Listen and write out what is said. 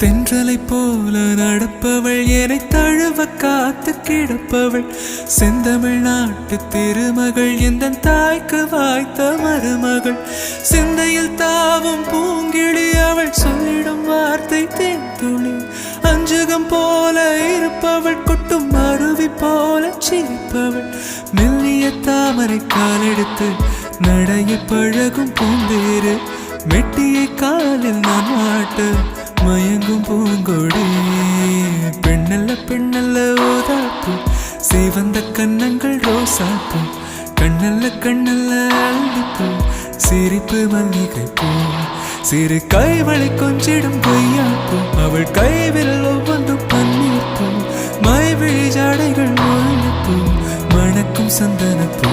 தென்றலை போல நடப்பவள் என்னை தழுவ காத்து கிடப்பவள் செந்தமிழ் நாட்டு திருமகள் எந்த தாய்க்கு வாய்த்த மருமகள் சிந்தையில் தாவும் பூங்கிழி அவள் சொல்லிடும் வார்த்தை தேன்துளி அஞ்சுகம் போல இருப்பவள் கொட்டும் அருவி போல சிரிப்பவள் மெல்லிய தாமரை காலெடுத்து நடைய பழகும் பூந்தேறு மெட்டியை காலில் நான் மாட்டு மயங்கும் பூங்கொடி பெண்ணல்ல பெண்ணல்ல ஓதாப்பு சிவந்த கண்ணங்கள் ரோசாப்பு கண்ணல்ல கண்ணல்ல அள்ளிப்பூ சிரிப்பு மல்லிகை பூ சிறு கைவளை கொஞ்சிடும் பொய்யாப்பு அவள் கைவில் ஒவ்வொன்றும் பன்னீர் பூ மைவிழி ஜாடைகள் முள்ளிப்பூ மணக்கும் சந்தனப்பூ